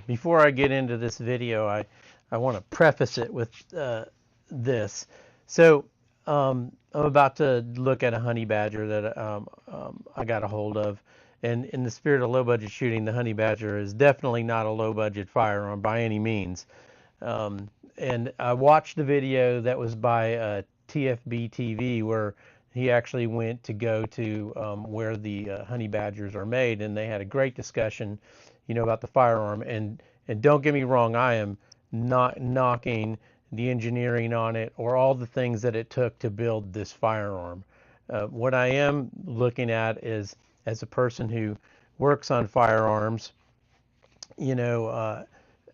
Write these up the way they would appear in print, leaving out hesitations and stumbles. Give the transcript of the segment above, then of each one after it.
before I get into this video, I want to preface it with this. So I'm about to look at a honey badger that I got a hold of. And in the spirit of low budget shooting, the honey badger is definitely not a low budget firearm by any means. And I watched the video that was by TFB TV where he actually went to go to where the honey badgers are made, and they had a great discussion, about the firearm. And don't get me wrong, I am not knocking the engineering on it or all the things that it took to build this firearm. What I am looking at is, as a person who works on firearms, you know,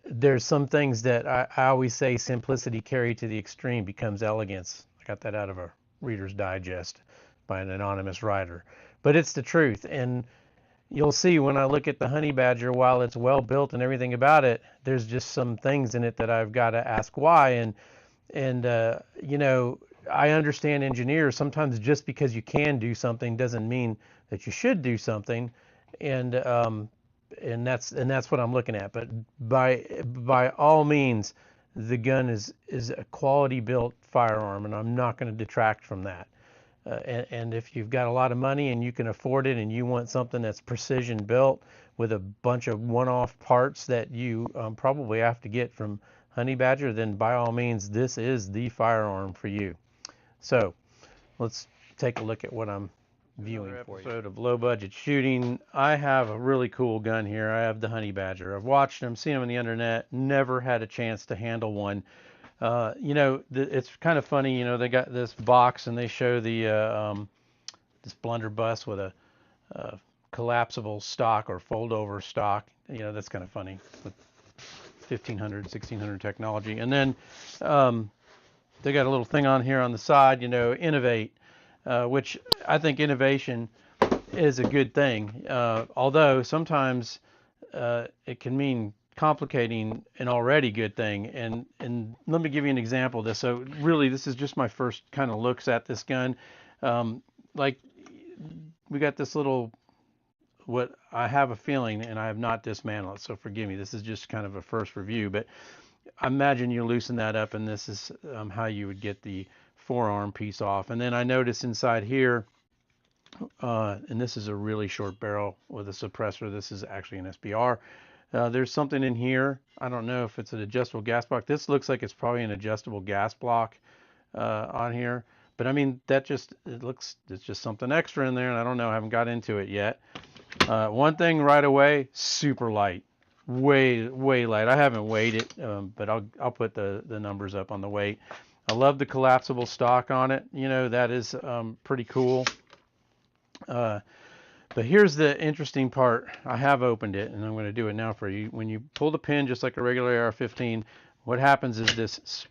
there's some things that I always say simplicity carried to the extreme becomes elegance. I got that out of a Reader's Digest by an anonymous writer. But it's the truth. And you'll see when I look at the honey badger, while it's well built and everything about it, there's just some things in it that I've got to ask why. And I understand engineers. Sometimes just because you can do something doesn't mean that you should do something. And and that's what I'm looking at. But by all means, the gun is a quality built firearm, and I'm not going to detract from that. And if you've got a lot of money and you can afford it, and you want something that's precision built with a bunch of one-off parts that you probably have to get from Honey Badger, then by all means, this is the firearm for you. So let's take a look at what I'm viewing for you. Episode of Low Budget Shooting. I have a really cool gun here. I have the Honey Badger. I've watched them, seen them on the internet, never had a chance to handle one. It's kind of funny. They got this box and they show the this blunderbuss with a collapsible stock or fold over stock. That's kind of funny with 1500, 1600 technology. And then they got a little thing on here on the side, innovate, which I think innovation is a good thing. Although sometimes it can mean complicating an already good thing. And let me give you an example of this. So really, this is just my first kind of looks at this gun. Like we got this little, what I have a feeling, and I have not dismantled it, so forgive me. This is just kind of a first review, but I imagine you loosen that up, and this is how you would get the forearm piece off. And then I notice inside here, and this is a really short barrel with a suppressor. This is actually an SBR. There's something in here. I don't know if it's an adjustable gas block. This looks like it's probably an adjustable gas block on here. But I mean, it's just something extra in there, and I don't know. I haven't got into it yet. One thing right away, super light. Way light. I haven't weighed it, but I'll put the numbers up on the weight. I love the collapsible stock on it. That is pretty cool. But here's the interesting part. I have opened it, and I'm going to do it now for you. When you pull the pin just like a regular AR-15, what happens is this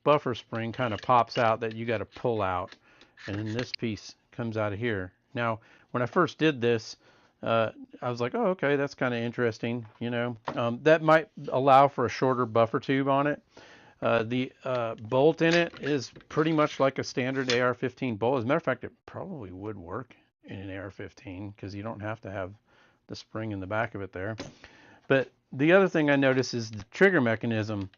buffer spring kind of pops out that you got to pull out, and then this piece comes out of here. Now, when I first did this, I was like, oh, okay, that's kind of interesting. That might allow for a shorter buffer tube on it. The bolt in it is pretty much like a standard AR-15 bolt. As a matter of fact, it probably would work in an AR-15 because you don't have to have the spring in the back of it there. But the other thing I noticed is the trigger mechanism.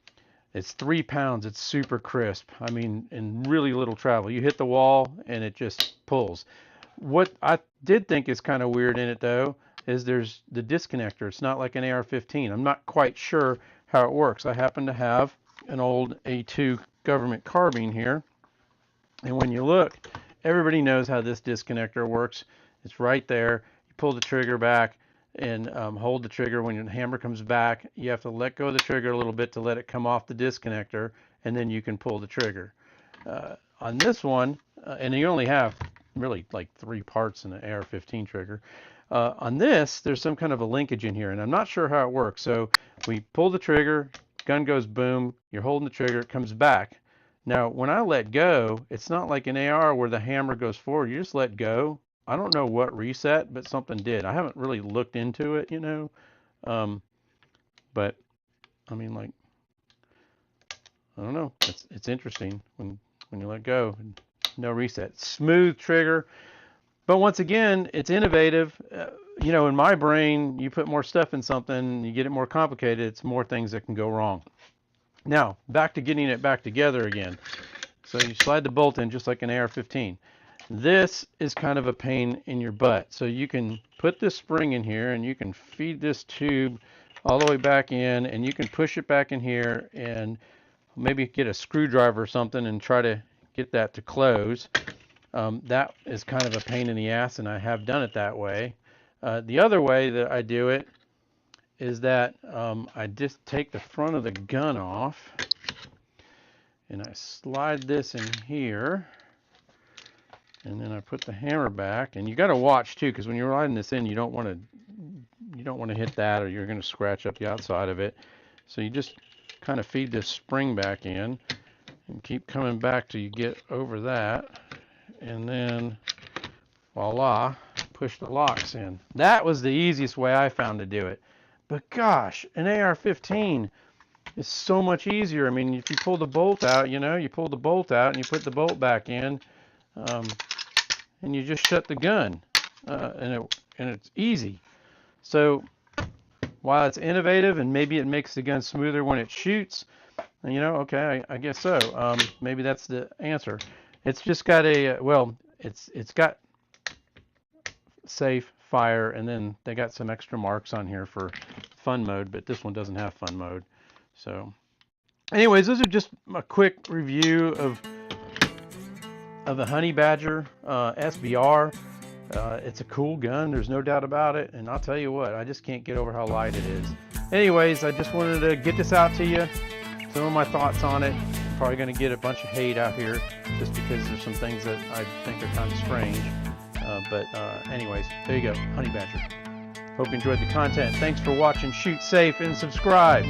It's 3 pounds. It's super crisp. I mean, in really little travel. You hit the wall and it just pulls. What I did think is kind of weird in it, though, is there's the disconnector. It's not like an AR-15. I'm not quite sure how it works. I happen to have an old A2 government carbine here. And when you look, everybody knows how this disconnector works. It's right there. You pull the trigger back and hold the trigger. When your hammer comes back, you have to let go of the trigger a little bit to let it come off the disconnector, and then you can pull the trigger. On this one, and you only have really like 3 parts in an AR-15 trigger. On this, there's some kind of a linkage in here, and I'm not sure how it works. So we pull the trigger, gun goes boom, you're holding the trigger, it comes back. Now, when I let go, it's not like an AR where the hammer goes forward. You just let go. I don't know what reset, but something did. I haven't really looked into it, but I mean, like, I don't know. It's interesting when you let go. No reset. Smooth trigger. But once again, it's innovative. You know, in my brain, you put more stuff in something, you get it more complicated, it's more things that can go wrong. Now, back to getting it back together again. So you slide the bolt in just like an AR-15. This is kind of a pain in your butt. So you can put this spring in here and you can feed this tube all the way back in, and you can push it back in here and maybe get a screwdriver or something and try to get that to close. That is kind of a pain in the ass, and I have done it that way. The other way that I do it is that I just take the front of the gun off and I slide this in here, and then I put the hammer back. And you got to watch too, because when you're riding this in, you don't want to hit that, or you're going to scratch up the outside of it. So you just kind of feed this spring back in and keep coming back till you get over that, and then voila, push the locks in. That was the easiest way I found to do it. But gosh, an AR-15 is so much easier. I mean, if you pull the bolt out, you know, you pull the bolt out and you put the bolt back in, and you just shut the gun, and it's easy. So while it's innovative and maybe it makes the gun smoother when it shoots, you know, okay, I guess so. Maybe that's the answer. It's just got a, well, it's got safe, fire, and then they got some extra marks on here for fun mode, but this one doesn't have fun mode. So anyways, those are just a quick review of the Honey Badger SBR. It's a cool gun, there's no doubt about it, and I'll tell you what, I just can't get over how light it is. Anyways, I just wanted to get this out to you, some of my thoughts on it. I'm probably going to get a bunch of hate out here just because there's some things that I think are kind of strange. But anyways, there you go, Honey Badger. Hope you enjoyed the content. Thanks for watching, shoot safe, and subscribe.